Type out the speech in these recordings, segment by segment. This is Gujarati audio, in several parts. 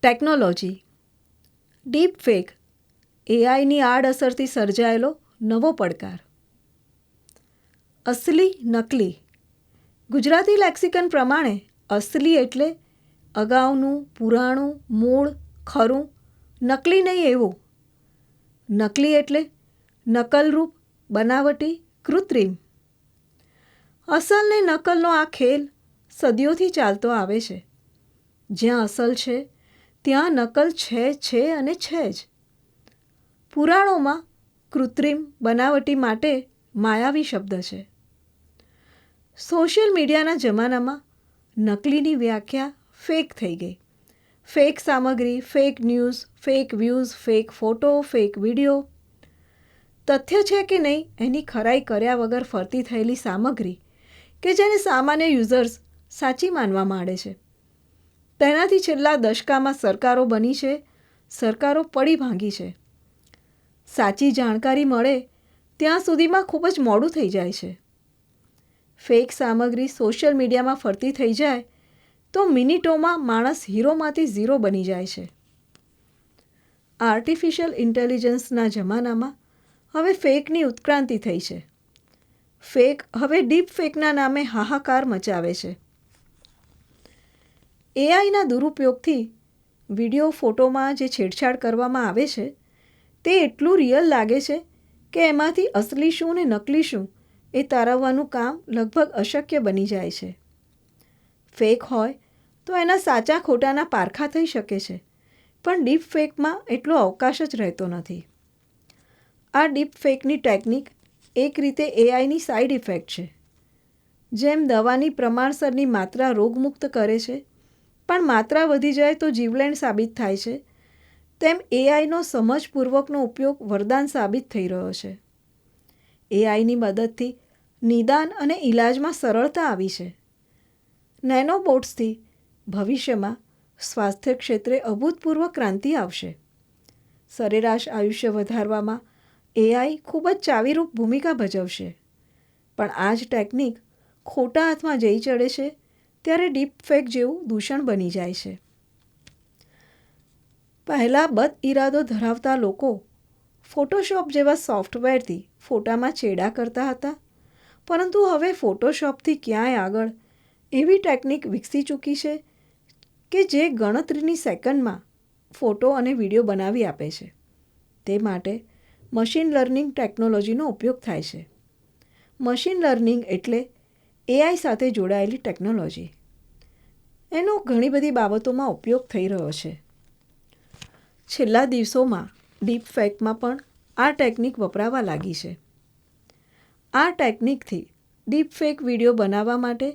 ટેકનોલોજી. ડીપ ફેક એઆઈની આડઅસરથી સર્જાયેલો નવો પડકાર. અસલી નકલી. ગુજરાતી લેક્સિકન પ્રમાણે અસલી એટલે અગાઉનું, પુરાણું, મૂળ, ખરું, નકલી નહીં એવું. નકલી એટલે નકલરૂપ, બનાવટી, કૃત્રિમ. અસલ ને નકલનો આ ખેલ સદીઓથી ચાલતો આવે છે. જ્યાં અસલ છે ત્યાં નકલ છે અને છે જ. પુરાણોમાં કૃત્રિમ, બનાવટી માટે માયાવી શબ્દ છે. સોશિયલ મીડિયાના જમાનામાં નકલીની વ્યાખ્યા ફેક થઈ ગઈ. ફેક સામગ્રી, fake news, fake views, fake photo, fake video. તથ્ય છે કે નહીં એની ખરાઈ કર્યા વગર ફરતી થયેલી સામગ્રી કે જેને સામાન્ય યુઝર્સ સાચી માનવા માંડે છે. તેનાથી છેલ્લા દશકામાં સરકારો બની છે, સરકારો પડી ભાંગી છે. સાચી જાણકારી મળે ત્યાં સુધીમાં ખૂબ જ મોડું થઈ જાય છે. ફેક સામગ્રી સોશિયલ મીડિયામાં ફરતી થઈ જાય તો મિનિટોમાં માણસ હીરોમાંથી ઝીરો બની જાય છે. આર્ટિફિશિયલ ઇન્ટેલિજન્સના જમાનામાં હવે ફેકની ઉત્ક્રાંતિ થઈ છે. ફેક હવે ડીપ ફેકના નામે હાહાકાર મચાવે છે. એઆઈના દુરુપયોગથી વિડીયો, ફોટોમાં જે છેડછાડ કરવામાં આવે છે તે એટલું રિયલ લાગે છે કે એમાંથી અસલી શું ને નકલી શું એ તારવવાનું કામ લગભગ અશક્ય બની જાય છે. ફેક હોય તો એના સાચા ખોટાના પારખા થઈ શકે છે, પણ ડીપ ફેકમાં એટલો અવકાશ જ રહેતો નથી. આ ડીપ ફેકની ટેકનિક એક રીતે એઆઈની સાઇડ ઇફેક્ટ છે. જેમ દવાની પ્રમાણસરની માત્રા રોગમુક્ત કરે છે, પણ માત્રા વધી જાય તો જીવલેણ સાબિત થાય છે, તેમ એઆઈનો સમજપૂર્વકનો ઉપયોગ વરદાન સાબિત થઈ રહ્યો છે. એઆઈની મદદથી નિદાન અને ઇલાજમાં સરળતા આવી છે. નેનોબોટ્સથી ભવિષ્યમાં સ્વાસ્થ્ય ક્ષેત્રે અભૂતપૂર્વ ક્રાંતિ આવશે. સરેરાશ આયુષ્ય વધારવામાં એઆઈ ખૂબ જ ચાવીરૂપ ભૂમિકા ભજવશે. પણ આ જ ટેકનિક ખોટા હાથમાં જઈ ચડે છે ત્યારે ડીપ ફેક જેવું દૂષણ બની જાય છે. પહેલાં બદ ઇરાદો ધરાવતા લોકો ફોટોશોપ જેવા સોફ્ટવેરથી ફોટામાં ચેડા કરતા હતા, પરંતુ હવે ફોટોશોપથી ક્યાંય આગળ એવી ટેકનિક વિકસી ચૂકી છે કે જે ગણતરીની સેકન્ડમાં ફોટો અને વિડીયો બનાવી આપે છે. તે માટે મશીન લર્નિંગ ટેકનોલોજીનો ઉપયોગ થાય છે. મશીન લર્નિંગ એટલે એઆઈ સાથે જોડાયેલી ટેકનોલોજી. એનો ઘણી બધી બાબતોમાં ઉપયોગ થઈ રહ્યો છે. છેલ્લા દિવસોમાં ડીપ ફેકમાં પણ આ ટેકનિક વપરાવા લાગી છે. આ ટેકનિકથી ડીપ ફેક વિડીયો બનાવવા માટે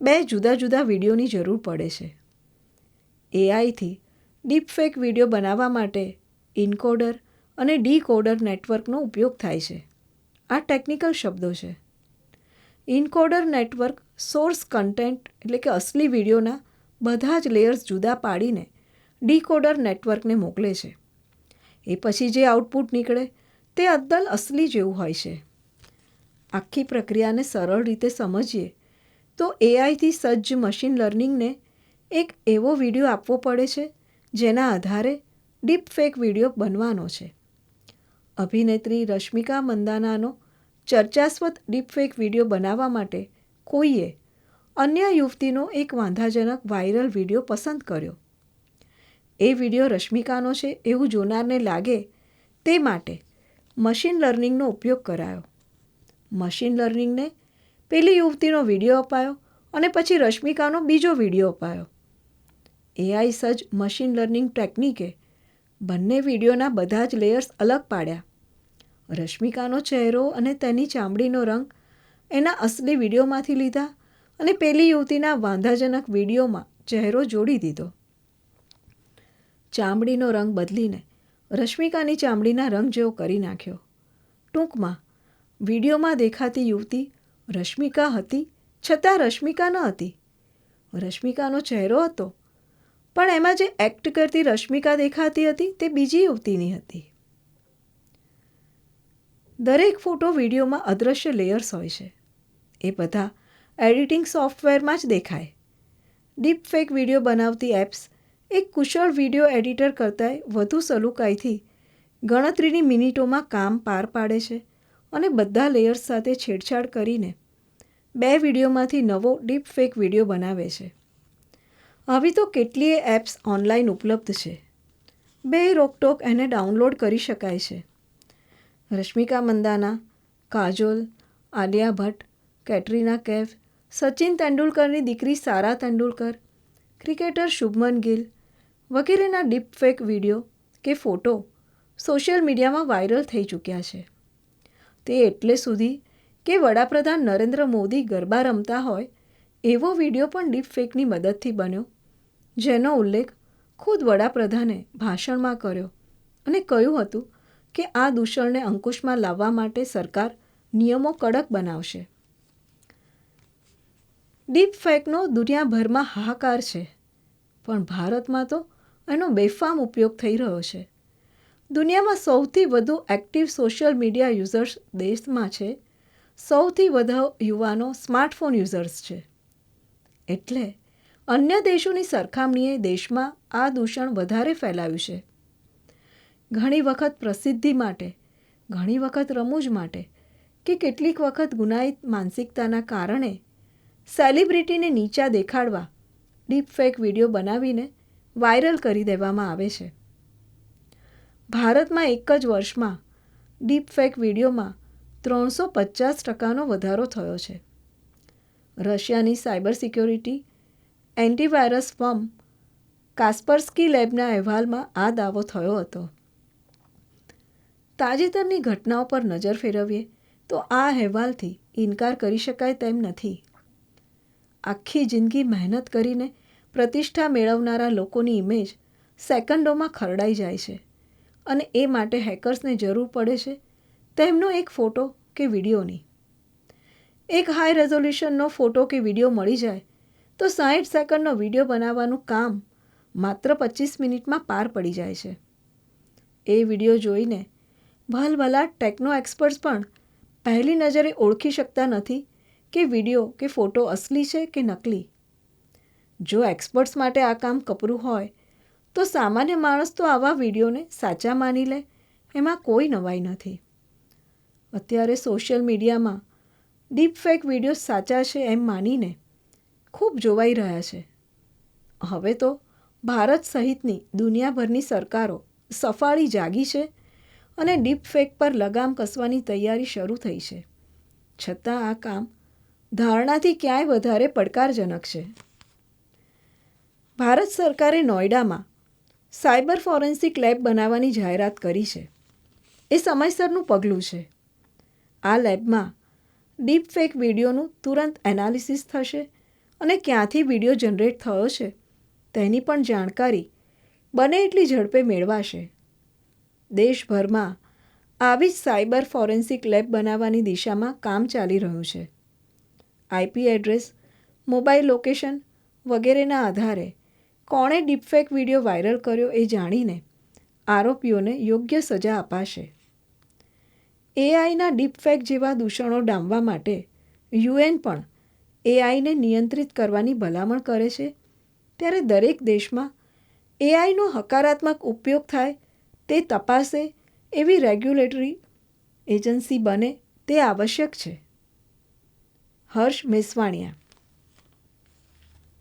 2 જુદા જુદા વિડીયોની જરૂર પડે છે. એઆઈથી ડીપ ફેક વિડીયો બનાવવા માટે ઇન્કોડર અને ડીકોડર નેટવર્કનો ઉપયોગ થાય છે. આ ટેકનિકલ શબ્દો છે. ઇન્કોડર નેટવર્ક સોર્સ કન્ટેન્ટ એટલે કે અસલી વિડીયોના બધા જ લેયર્સ જુદા પાડીને ડીકોડર નેટવર્કને મોકલે છે. એ પછી જે આઉટપુટ નીકળે તે અદ્દલ અસલી જેવું હોય છે. આખી પ્રક્રિયાને સરળ રીતે સમજીએ તો એઆઈથી સજ્જ મશીન લર્નિંગને એક એવો વિડીયો આપવો પડે છે જેના આધારે ડીપ ફેક વિડીયો બનવાનો છે. અભિનેત્રી રશ્મિકા મંદાનાનો ચર્ચાસ્પદ ડીપફેક વિડીયો બનાવવા માટે કોઈએ અન્ય યુવતીનો એક વાંધાજનક વાયરલ વિડીયો પસંદ કર્યો. એ વિડીયો રશ્મિકાનો છે એવું જોનારને લાગે તે માટે મશીન લર્નિંગનો ઉપયોગ કરાયો. મશીન લર્નિંગને પેલી યુવતીનો વિડીયો અપાયો અને પછી રશ્મિકાનો બીજો વિડીયો અપાયો. એઆઈ સજ્જ મશીન લર્નિંગ ટેકનિકે બંને વિડીયોના બધા જ લેયર્સ અલગ પાડ્યા. રશ્મિકાનો ચહેરો અને તેની ચામડીનો રંગ એના અસલી વિડીયોમાંથી લીધા અને પેલી યુવતીના વાંધાજનક વિડીયોમાં ચહેરો જોડી દીધો. ચામડીનો રંગ બદલીને રશ્મિકાની ચામડીના રંગ જેવો કરી નાખ્યો. ટૂંકમાં વિડીયોમાં દેખાતી યુવતી રશ્મિકા હતી, છતાં રશ્મિકા ન હતી. રશ્મિકાનો ચહેરો હતો, પણ એમાં જે એક્ટ કરતી રશ્મિકા દેખાતી હતી તે બીજી યુવતીની હતી. દરેક ફોટો વિડીયોમાં અદૃશ્ય લેયર્સ હોય છે. એ બધા એડિટિંગ સોફ્ટવેરમાં જ દેખાય. ડીપ ફેક વિડીયો બનાવતી એપ્સ એક કુશળ વિડીયો એડિટર કરતાંય વધુ સલુકાઈથી ગણતરીની મિનિટોમાં કામ પાર પાડે છે અને બધા લેયર્સ સાથે છેડછાડ કરીને 2 વિડીયોમાંથી નવો ડીપ ફેક વિડીયો બનાવે છે. આવી તો કેટલીય એપ્સ ઓનલાઈન ઉપલબ્ધ છે. બે રોકટોક એને ડાઉનલોડ કરી શકાય છે. રશ્મિકા મંદાના, કાજોલ, આલિયા ભટ્ટ, કેટરીના કૈફ, સચિન તેંડુલકરની દીકરી સારા તેંડુલકર, ક્રિકેટર શુભમન ગિલ વગેરેના ડીપ ફેક વિડીયો કે ફોટો સોશિયલ મીડિયામાં વાયરલ થઈ ચૂક્યા છે. તે એટલે સુધી કે વડાપ્રધાન નરેન્દ્ર મોદી ગરબા રમતા હોય એવો વિડીયો પણ ડીપ ફેકની મદદથી બન્યો, જેનો ઉલ્લેખ ખુદ વડાપ્રધાને ભાષણમાં કર્યો અને કહ્યું હતું કે આ દૂષણને અંકુશમાં લાવવા માટે સરકાર નિયમો કડક બનાવશે. ડીપ ફેકનો દુનિયાભરમાં હાહાકાર છે, પણ ભારતમાં તો એનો બેફામ ઉપયોગ થઈ રહ્યો છે. દુનિયામાં સૌથી વધુ એક્ટિવ સોશિયલ મીડિયા યુઝર્સ દેશમાં છે. સૌથી વધુ યુવાનો સ્માર્ટફોન યુઝર્સ છે. એટલે અન્ય દેશોની સરખામણીએ દેશમાં આ દૂષણ વધારે ફેલાયું છે. ઘણી વખત પ્રસિદ્ધિ માટે, ઘણી વખત રમૂજ માટે કે કેટલીક વખત ગુનાહિત માનસિકતાના કારણે સેલિબ્રિટીને નીચા દેખાડવા ડીપ ફેક વિડીયો બનાવીને વાયરલ કરી દેવામાં આવે છે. ભારતમાં એક જ વર્ષમાં ડીપ ફેક વિડીયોમાં 350% વધારો થયો છે. રશિયાની સાયબર સિક્યોરિટી એન્ટીવાયરસ ફર્મ કાસ્પર્સ્કી લેબના અહેવાલમાં આ દાવો થયો હતો. તાજેતરની ઘટનાઓ પર નજર ફેરવીએ તો આ અહેવાલથી ઇનકાર કરી શકાય તેમ નથી. આખી જિંદગી મહેનત કરીને પ્રતિષ્ઠા મેળવનારા લોકોની ઇમેજ સેકન્ડોમાં ખરડાઈ જાય છે અને એ માટે હેકર્સને જરૂર પડે છે તેમનો એક ફોટો કે વિડીયોની. એક હાઈ રેઝોલ્યુશનનો ફોટો કે વિડીયો મળી જાય તો 60 સેકન્ડનો વિડીયો બનાવવાનું કામ માત્ર 25 મિનિટમાં પાર પડી જાય છે. એ વિડીયો જોઈને ભલભલા ટેકનો એક્સપર્ટ્સ પણ પહેલી નજરે ઓળખી શકતા નથી કે વિડીયો કે ફોટો અસલી છે કે નકલી. જો એક્સપર્ટ્સ માટે આ કામ કપરું હોય તો સામાન્ય માણસ તો આવા વિડીયોને સાચા માની લે એમાં કોઈ નવાઈ નથી. અત્યારે સોશિયલ મીડિયામાં ડીપ ફેક વિડીયો સાચા છે એમ માનીને ખૂબ જોવાઈ રહ્યા છે. હવે તો ભારત સહિતની દુનિયાભરની સરકારો સફાળી જાગી છે અને ડીપ ફેક પર લગામ કસવાની તૈયારી શરૂ થઈ છે. છતાં આ કામ ધારણાથી ક્યાંય વધારે પડકારજનક છે. ભારત સરકારે નોઈડામાં સાયબર ફોરેન્સિક લેબ બનાવવાની જાહેરાત કરી છે. એ સમયસરનું પગલું છે. આ લેબમાં ડીપ ફેક વિડીયોનું તુરંત એનાલિસિસ થશે અને ક્યાંથી વિડીયો જનરેટ થયો છે તેની પણ જાણકારી બને એટલી ઝડપે મેળવાશે. દેશભરમાં આવી જ સાયબર ફોરેન્સિક લેબ બનાવવાની દિશામાં કામ ચાલી રહ્યું છે. IP એડ્રેસ, મોબાઈલ લોકેશન વગેરેના આધારે કોણે ડીપફેક વિડીયો વાયરલ કર્યો એ જાણીને આરોપીઓને યોગ્ય સજા અપાશે. AIના ડીપફેક જેવા દૂષણો ડામવા માટે UN પણ AIને નિયંત્રિત કરવાની ભલામણ કરે છે. ત્યારે દરેક દેશમાં AIનો હકારાત્મક ઉપયોગ થાય તે તપાસે એવી રેગ્યુલેટરી એજન્સી બને તે આવશ્યક છે. હર્ષ મેસવાણિયા.